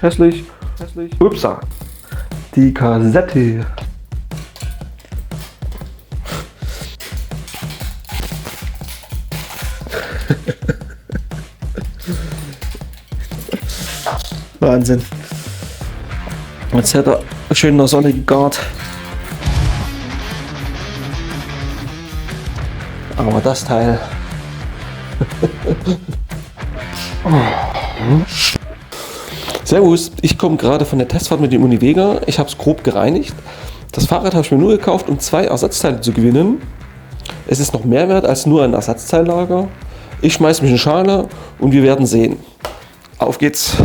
hässlich. Upsa. Die Kassette. Wahnsinn. Jetzt hätte er schön in der Sonne gegart. Aber das Teil. Servus, ich komme gerade von der Testfahrt mit dem Univega. Ich habe es grob gereinigt. Das Fahrrad habe ich mir nur gekauft, um 2 Ersatzteile zu gewinnen. Es ist noch mehr wert als nur ein Ersatzteillager. Ich schmeiße mich in Schale und wir werden sehen. Auf geht's!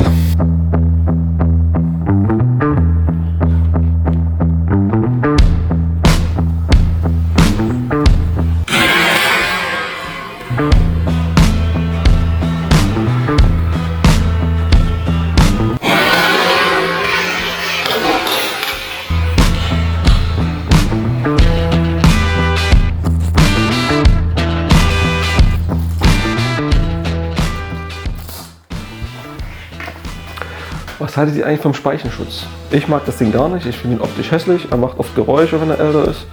Was haltet ihr eigentlich vom Speichenschutz? Ich mag das Ding gar nicht, ich finde ihn optisch hässlich, er macht oft Geräusche, wenn er älter ist,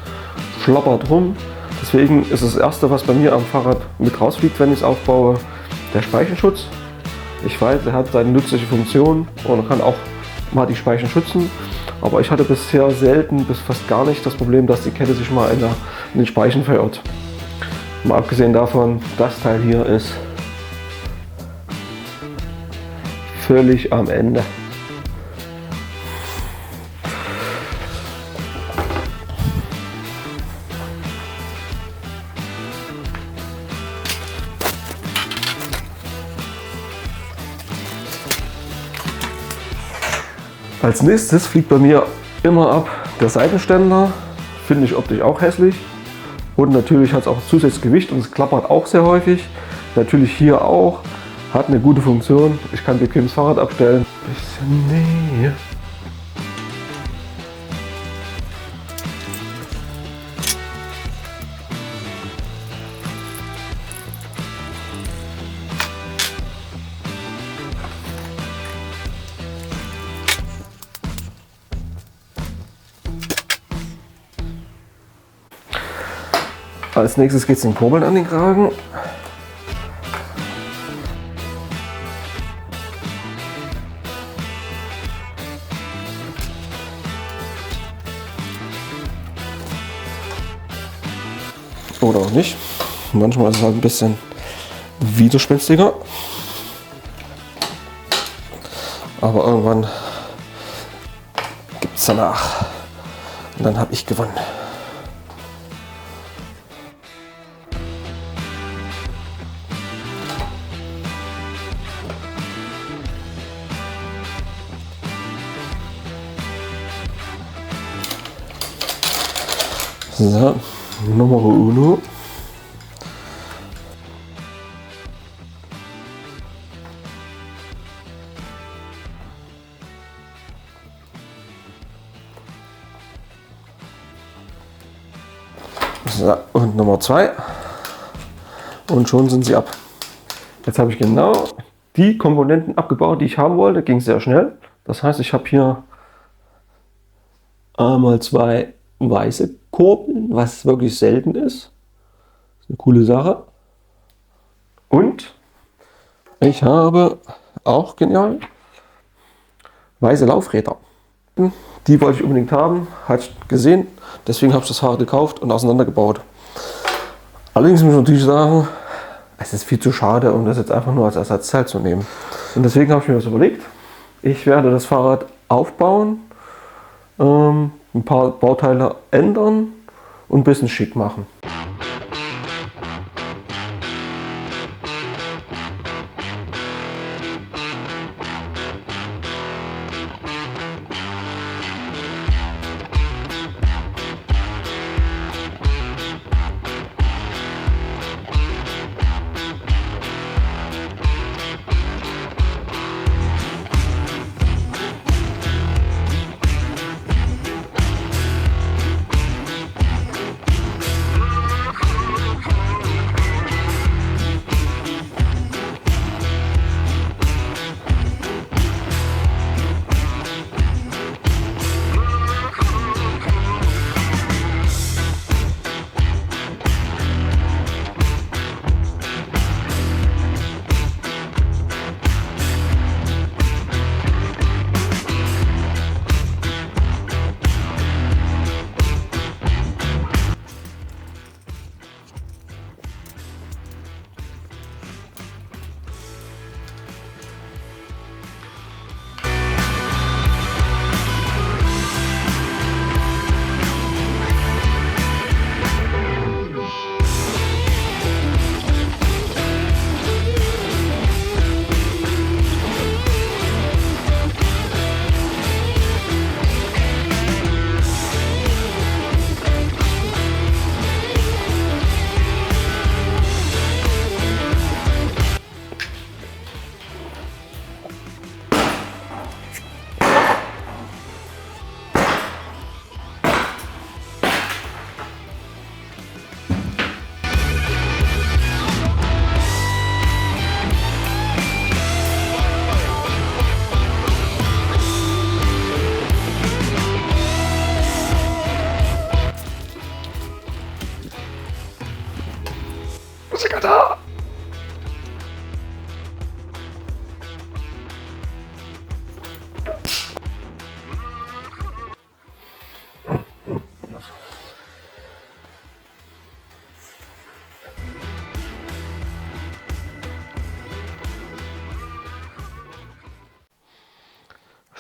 schlappert rum. Deswegen ist das erste, was bei mir am Fahrrad mit rausfliegt, wenn ich es aufbaue, der Speichenschutz. Ich weiß, er hat seine nützliche Funktion und kann auch mal die Speichen schützen, aber ich hatte bisher selten bis fast gar nicht das Problem, dass die Kette sich mal in den Speichen verirrt. Mal abgesehen davon, das Teil hier ist völlig am Ende. Als nächstes fliegt bei mir immer ab der Seitenständer, finde ich optisch auch hässlich und natürlich hat es auch zusätzliches Gewicht und es klappert auch sehr häufig. Natürlich hier auch, hat eine gute Funktion, ich kann bequem das Fahrrad abstellen. Bisschen Nähe. Als nächstes geht es den Kurbeln an den Kragen. Oder auch nicht. Manchmal ist es halt ein bisschen widerspenstiger. Aber irgendwann gibt es danach. Und dann habe ich gewonnen. So, Nummer uno. So, und Nummer 2. Und schon sind sie ab. Jetzt habe ich genau die Komponenten abgebaut, die ich haben wollte. Ging sehr schnell. Das heißt, ich habe hier einmal 2 weiße Kurbeln, was wirklich selten ist. Das ist eine coole Sache. Und ich habe auch genial weiße Laufräder. Die wollte ich unbedingt haben, hat ich gesehen, deswegen habe ich das Fahrrad gekauft und auseinandergebaut. Allerdings muss ich natürlich sagen, es ist viel zu schade, um das jetzt einfach nur als Ersatzteil zu nehmen. Und deswegen habe ich mir das überlegt. Ich werde das Fahrrad aufbauen, ein paar Bauteile ändern und ein bisschen schick machen.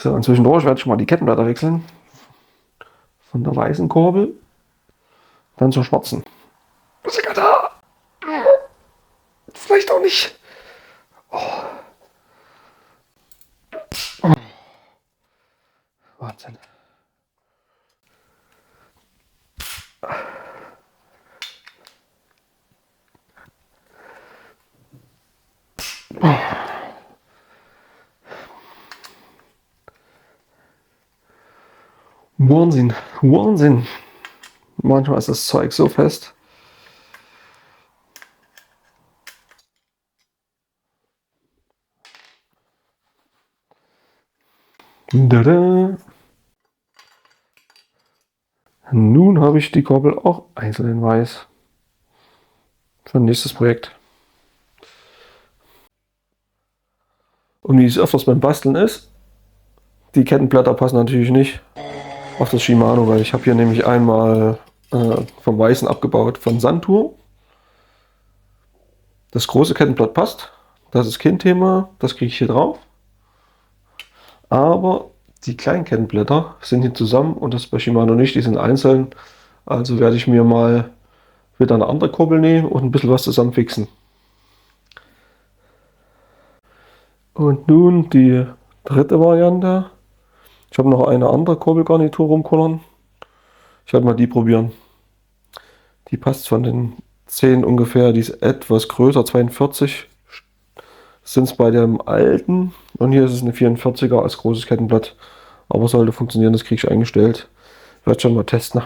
So, und zwischendurch werde ich mal die Kettenblätter wechseln. Von der weißen Kurbel dann zur schwarzen. Ist sogar da. Vielleicht auch nicht. Oh. Oh. Wahnsinn. Oh. Wahnsinn, Wahnsinn. Manchmal ist das Zeug so fest. Tada. Nun habe ich die Kurbel auch einzeln in weiß. Für ein nächstes Projekt. Und wie es öfters beim Basteln ist, die Kettenblätter passen natürlich nicht auf das Shimano, weil ich habe hier nämlich einmal vom Weißen abgebaut von Santur. Das große Kettenblatt passt, das ist kein Thema, das kriege ich hier drauf. Aber die kleinen Kettenblätter sind hier zusammen und das ist bei Shimano nicht, die sind einzeln. Also werde ich mir mal wieder eine andere Kurbel nehmen und ein bisschen was zusammenfixen. Und nun die dritte Variante. Ich habe noch eine andere Kurbelgarnitur rumkullern. Ich werde mal die probieren. Die passt von den 10 ungefähr, die ist etwas größer, 42 sind es bei dem alten. Und hier ist es eine 44er als großes Kettenblatt. Aber sollte funktionieren, das kriege ich eingestellt. Werde schon mal testen.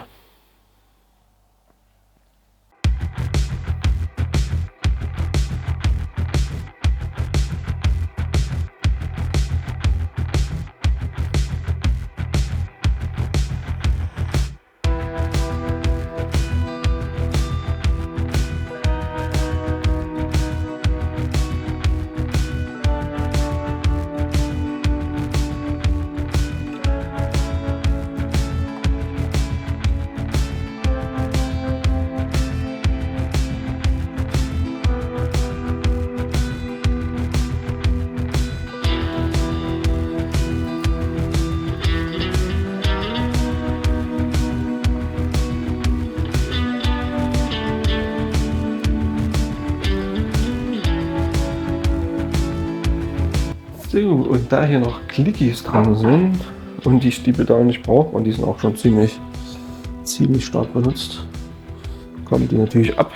So, und da hier noch Clickies dran sind und die Stiebel nicht braucht und die sind auch schon ziemlich stark benutzt, kommen die natürlich ab.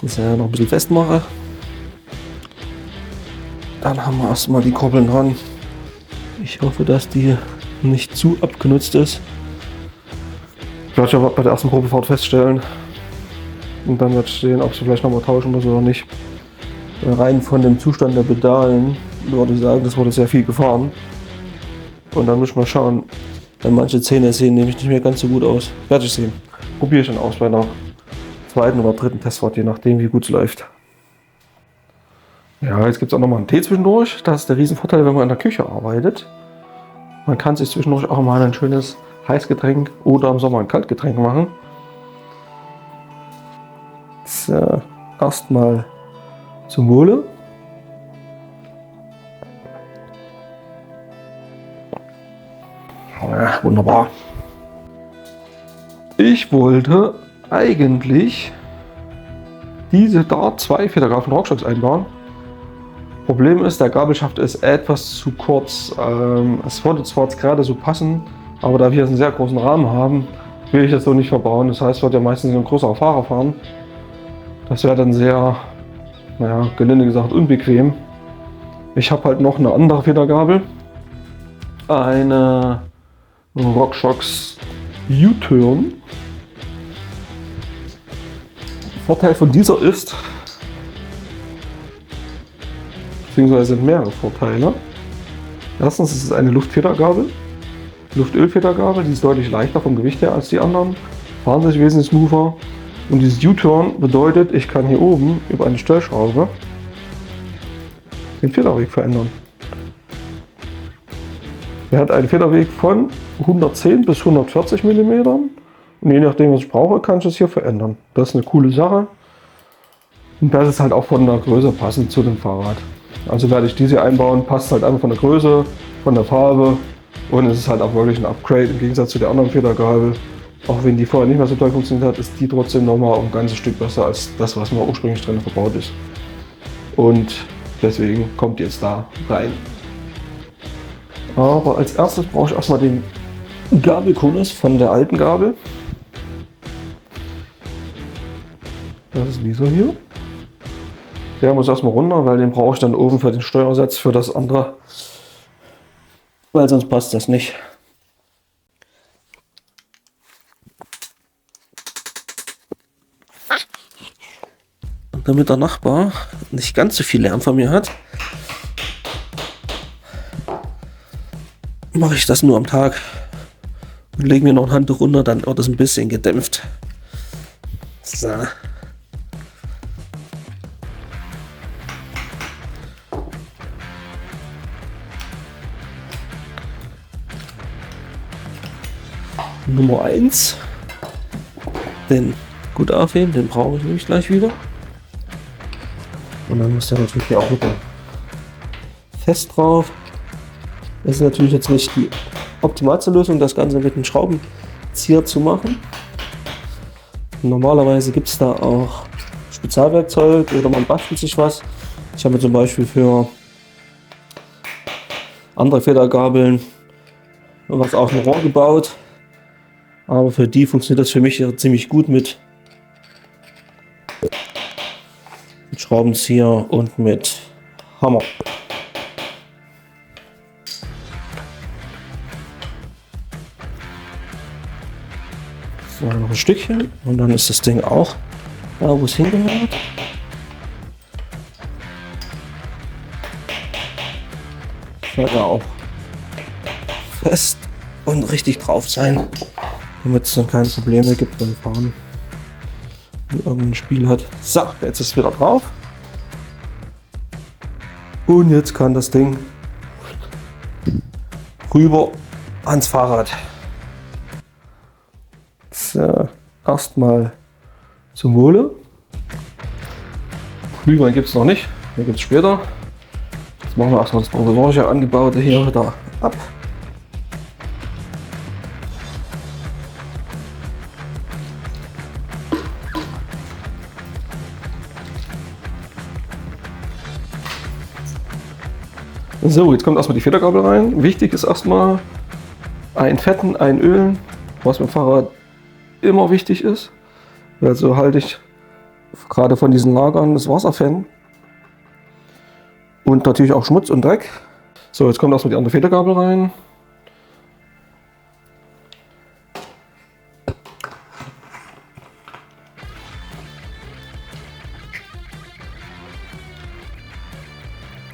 Das ja noch ein bisschen festmache. Dann haben wir erstmal die Kurbeln dran. Ich hoffe, dass die nicht zu abgenutzt ist. Werde ich aber bei der ersten Probefahrt feststellen. Und dann wird ich sehen, ob sie vielleicht nochmal tauschen muss oder nicht. Rein von dem Zustand der Pedalen würde ich sagen, das wurde sehr viel gefahren. Und dann muss ich mal schauen. Denn manche Zähne sehen nämlich nicht mehr ganz so gut aus. Werde ich sehen. Probiere ich dann aus bei einer zweiten oder dritten Testfahrt, je nachdem wie gut es läuft. Ja, jetzt gibt es auch noch mal einen Tee zwischendurch. Das ist der Riesenvorteil, wenn man in der Küche arbeitet. Man kann sich zwischendurch auch mal ein schönes Heißgetränk oder im Sommer ein Kaltgetränk machen. So, erstmal zum Wohle. Ja, wunderbar. Ich wollte eigentlich diese Dart 2 Federgabel von RockShox einbauen. Problem ist, der Gabelschaft ist etwas zu kurz. Es würde zwar jetzt gerade so passen, aber da wir einen sehr großen Rahmen haben, will ich das so nicht verbauen. Das heißt, wird ja meistens ein größerer Fahrer fahren. Das wäre dann sehr, naja, gelinde gesagt, unbequem. Ich habe halt noch eine andere Federgabel. Eine RockShox U-Turn. Vorteil von dieser ist, beziehungsweise mehrere Vorteile. Erstens ist es eine Luftfedergabel. Luft-Öl-Federgabel, die ist deutlich leichter vom Gewicht her als die anderen, fahren sich wesentlich smoother. Und dieses U-Turn bedeutet, ich kann hier oben über eine Stellschraube den Federweg verändern. Er hat einen Federweg von 110 bis 140 mm und je nachdem, was ich brauche, kann ich das hier verändern. Das ist eine coole Sache und das ist halt auch von der Größe passend zu dem Fahrrad. Also werde ich diese hier einbauen, passt halt einfach von der Größe, von der Farbe und es ist halt auch wirklich ein Upgrade im Gegensatz zu der anderen Federgabel. Auch wenn die vorher nicht mehr so toll funktioniert hat, ist die trotzdem nochmal ein ganzes Stück besser als das, was mal ursprünglich drin verbaut ist. Und deswegen kommt die jetzt da rein. Aber als erstes brauche ich erstmal den Gabelkonus von der alten Gabel. Das ist dieser hier. Der muss erstmal runter, weil den brauche ich dann oben für den Steuersatz für das andere. Weil sonst passt das nicht. Und damit der Nachbar nicht ganz so viel Lärm von mir hat, mache ich das nur am Tag und lege mir noch ein Handtuch runter, dann wird es ein bisschen gedämpft. So. Nummer 1, den gut aufheben, den brauche ich nämlich gleich wieder. Und dann muss der natürlich hier auch wieder fest drauf. Das ist natürlich jetzt nicht die optimalste Lösung, das Ganze mit einem Schraubenzieher zu machen. Normalerweise gibt es da auch Spezialwerkzeug oder man bastelt sich was. Ich habe zum Beispiel für andere Federgabeln was auf dem Rohr gebaut. Aber für die funktioniert das für mich ja ziemlich gut mit Schraubenzieher und mit Hammer. So, noch ein Stückchen und dann ist das Ding auch da, wo es hingehört. Sollte auch fest und richtig drauf sein, damit es dann keine Probleme gibt beim Fahren, wenn irgendein Spiel hat. So, jetzt ist es wieder drauf. Und jetzt kann das Ding rüber ans Fahrrad. So, erstmal zum Wohle. Glühwein gibt es noch nicht, den gibt es später. Jetzt machen wir erstmal das provisorische angebaute hier wieder ab. So, jetzt kommt erstmal die Federgabel rein. Wichtig ist erstmal einfetten, einölen, was beim Fahrrad immer wichtig ist. Weil so halte ich gerade von diesen Lagern das Wasser fern. Und natürlich auch Schmutz und Dreck. So, jetzt kommt erstmal die andere Federgabel rein.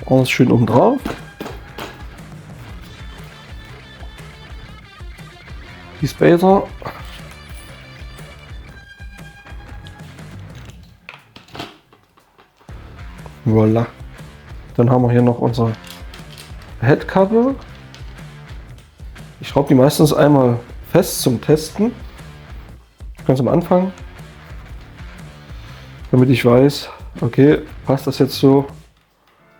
Alles schön oben drauf. Die Spacer. Voila. Dann haben wir hier noch unsere Headkappe. Ich schraube die meistens einmal fest zum Testen. Ganz am Anfang. Damit ich weiß, okay, passt das jetzt so?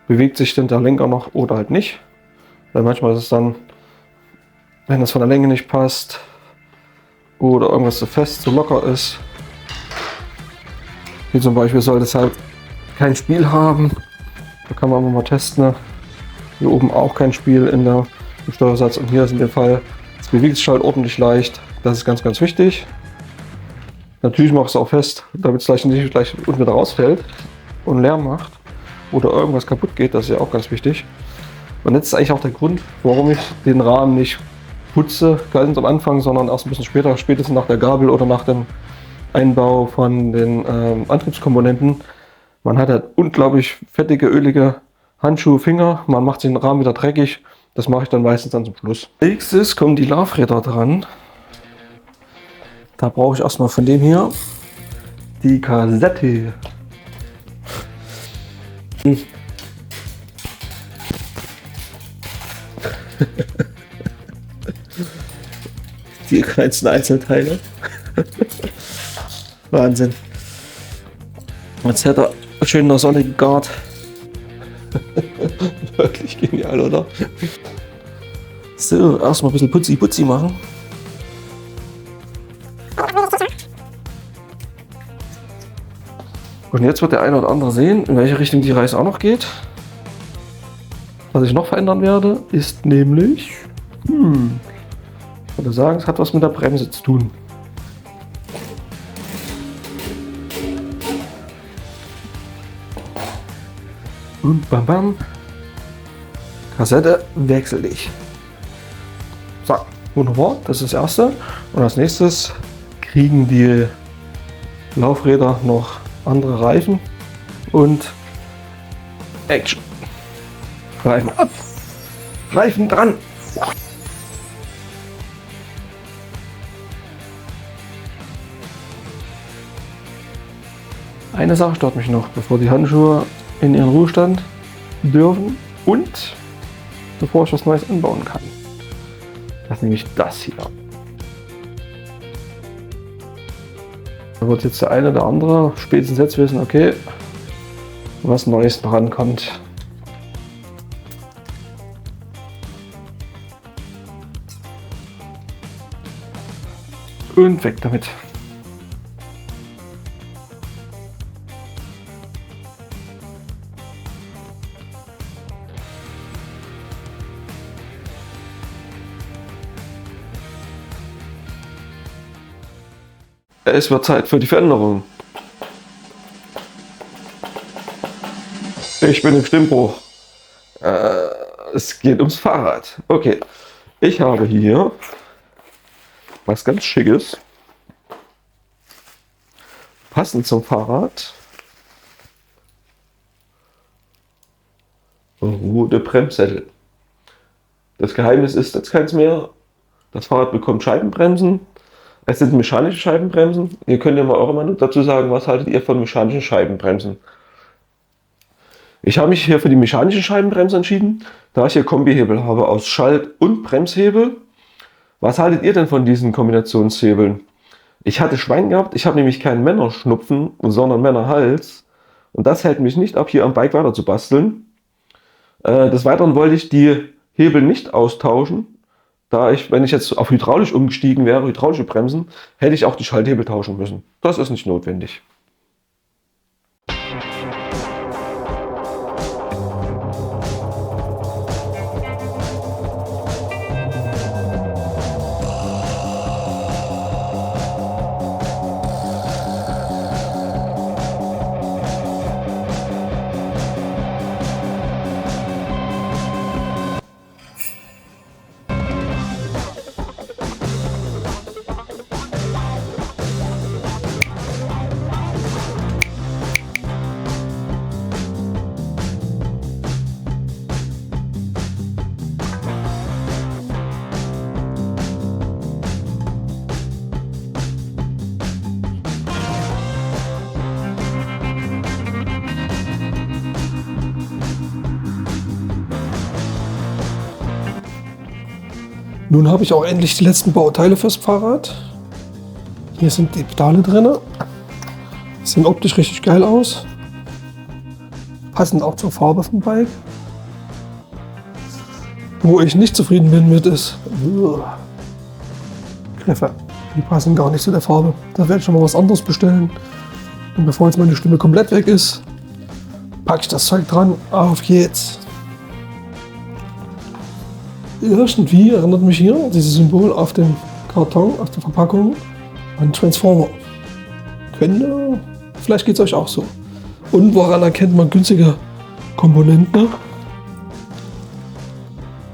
Bewegt sich denn der Lenker noch oder halt nicht? Weil manchmal ist es dann, wenn das von der Länge nicht passt oder irgendwas zu fest, zu locker ist. Hier zum Beispiel sollte es halt kein Spiel haben. Da kann man mal testen. Ne? Hier oben auch kein Spiel im Steuersatz und hier ist in dem Fall, es bewegt sich halt ordentlich leicht. Das ist ganz, ganz wichtig. Natürlich mache ich es auch fest, damit es nicht gleich unten wieder rausfällt und Lärm macht oder irgendwas kaputt geht. Das ist ja auch ganz wichtig. Und jetzt ist eigentlich auch der Grund, warum ich den Rahmen nicht putze, ganz am Anfang, sondern erst ein bisschen später, spätestens nach der Gabel oder nach dem Einbau von den Antriebskomponenten. Man hat halt unglaublich fettige, ölige Handschuhe, Finger, man macht den Rahmen wieder dreckig Das mache ich dann meistens dann zum Schluss. Nächstes kommen die Laufräder dran. Da brauche ich erstmal von dem hier die Kassette. Die kleinsten Einzelteile. Wahnsinn. Jetzt hätte er schön in der Sonne gegart. Wirklich genial, oder? So, erstmal ein bisschen Putzi-Putzi machen. Und jetzt wird der eine oder andere sehen, in welche Richtung die Reise auch noch geht. Was ich noch verändern werde, ist nämlich, ich würde sagen, es hat was mit der Bremse zu tun. Und bam bam. Kassette wechsel ich. So, wunderbar, das ist das erste. Und als nächstes kriegen die Laufräder noch andere Reifen und Action. Reifen ab, Reifen dran. Eine Sache stört mich noch, bevor die Handschuhe in ihren Ruhestand dürfen und bevor ich was Neues anbauen kann. Das ist nämlich das hier. Da wird jetzt der eine oder andere spätestens jetzt wissen, okay, was Neues dran kommt. Und weg damit. Es wird Zeit für die Veränderung. Ich bin im Stimmbruch. Es geht ums Fahrrad. Okay, ich habe hier was ganz Schickes. Passend zum Fahrrad. Rote Bremssättel. Das Geheimnis ist jetzt keins mehr. Das Fahrrad bekommt Scheibenbremsen. Es sind mechanische Scheibenbremsen. Ihr könnt ja mal eure Meinung dazu sagen, was haltet ihr von mechanischen Scheibenbremsen? Ich habe mich hier für die mechanische Scheibenbremse entschieden, da ich hier Kombihebel habe aus Schalt- und Bremshebel. Was haltet ihr denn von diesen Kombinationshebeln? Ich hatte Schwein gehabt, ich habe nämlich keinen Männerschnupfen, sondern Männerhals. Und das hält mich nicht ab, hier am Bike weiter zu basteln. Des Weiteren wollte ich die Hebel nicht austauschen. Da ich, wenn ich jetzt auf hydraulisch umgestiegen wäre, hydraulische Bremsen, hätte ich auch die Schalthebel tauschen müssen. Das ist nicht notwendig. Nun habe ich auch endlich die letzten Bauteile fürs Fahrrad. Hier sind die Pedale drin. Sehen optisch richtig geil aus. Passend auch zur Farbe vom Bike. Wo ich nicht zufrieden bin mit ist Griffe. Die passen gar nicht zu der Farbe. Da werde ich schon mal was anderes bestellen. Und bevor jetzt meine Stimme komplett weg ist, packe ich das Zeug dran. Auf geht's! Irgendwie erinnert mich hier dieses Symbol auf dem Karton, auf der Verpackung, an Transformer. Vielleicht geht es euch auch so. Und woran erkennt man günstige Komponenten?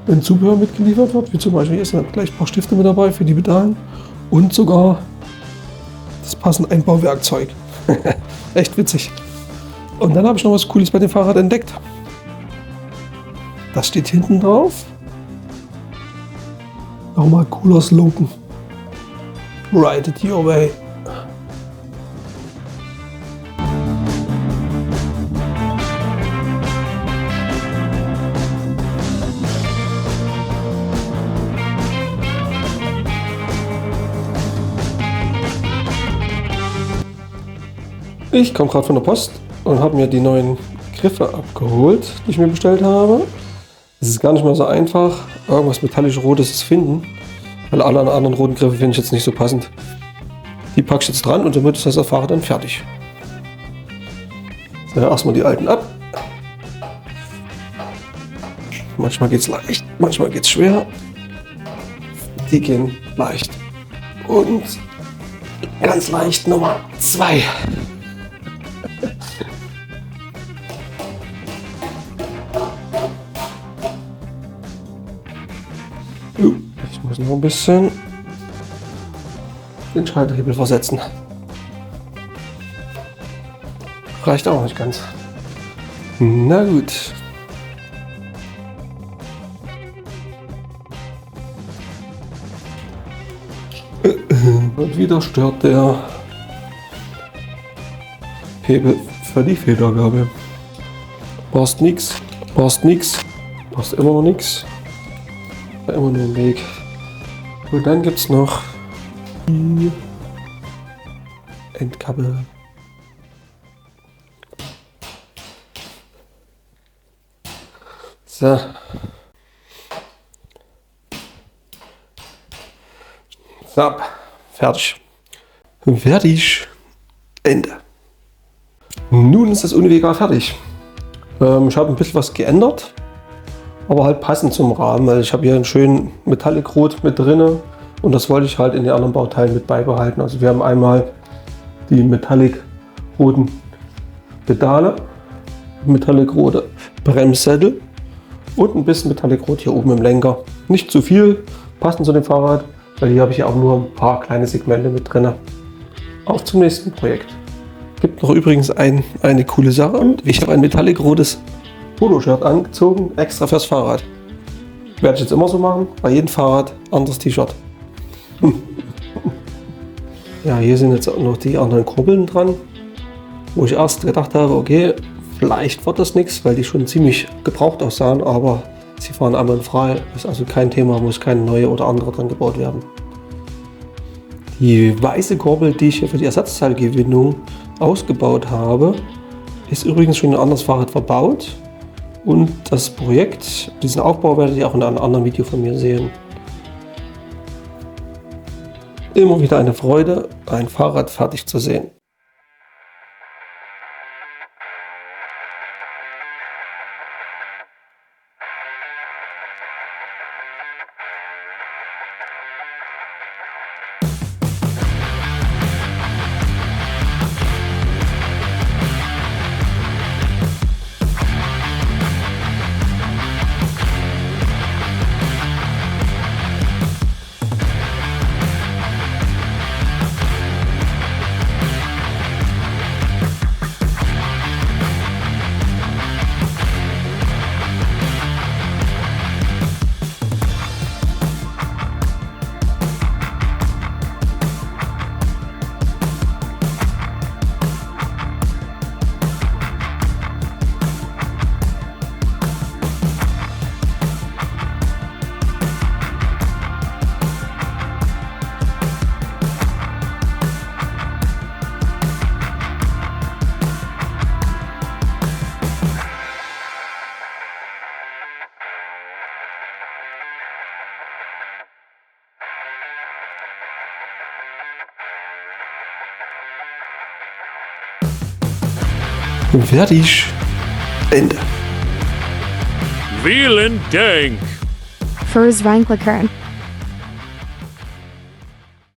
Wenn Zubehör mitgeliefert wird, wie zum Beispiel hier sind gleich ein paar Stifte mit dabei für die Pedalen und sogar das passende Einbauwerkzeug. Echt witzig. Und dann habe ich noch was Cooles bei dem Fahrrad entdeckt. Das steht hinten drauf. Auch mal cooler Slogan. Ride it your way. Ich komme gerade von der Post und habe mir die neuen Griffe abgeholt, die ich mir bestellt habe. Es ist gar nicht mal so einfach, irgendwas metallisch-rotes zu finden, weil alle anderen roten Griffe finde ich jetzt nicht so passend. Die packe ich jetzt dran und somit ist das Fahrrad dann fertig. So, erstmal die alten ab. Manchmal geht es leicht, manchmal geht es schwer. Die gehen leicht. Und ganz leicht Nummer 2. Ich muss noch ein bisschen den Schalthebel versetzen. Reicht auch nicht ganz. Na gut. Und wieder stört der Hebel für die Federgabel. Brauchst nix, brauchst immer noch nix. Immer nur im Weg. Und dann gibt es noch die Endkabel. So. So, fertig. Fertig. Ende. Nun ist das Univegal fertig. Ich habe ein bisschen was geändert. Aber halt passend zum Rahmen, weil ich habe hier einen schönen Metallic-Rot mit drinne und das wollte ich halt in den anderen Bauteilen mit beibehalten. Also wir haben einmal die Metallic-roten Pedale, Metallic-rote Bremssättel und ein bisschen Metallic-Rot hier oben im Lenker. Nicht zu viel, passend zu dem Fahrrad, weil hier habe ich ja auch nur ein paar kleine Segmente mit drinne. Auf zum nächsten Projekt. Gibt noch übrigens eine coole Sache und ich habe ein Metallic-rotes Poloshirt angezogen, extra fürs Fahrrad. Werde ich jetzt immer so machen, bei jedem Fahrrad anderes T-Shirt. Ja, hier sind jetzt auch noch die anderen Kurbeln dran, wo ich erst gedacht habe, okay, vielleicht wird das nichts, weil die schon ziemlich gebraucht aussahen, aber sie fahren einwandfrei, ist also kein Thema, muss keine neue oder andere dran gebaut werden. Die weiße Kurbel, die ich hier für die Ersatzteilgewinnung ausgebaut habe, ist übrigens schon in ein anderes Fahrrad verbaut. Und das Projekt, diesen Aufbau werdet ihr auch in einem anderen Video von mir sehen. Immer wieder eine Freude, ein Fahrrad fertig zu sehen. Fertig. Ende. Vielen Dank. Furs Wrangler Kern.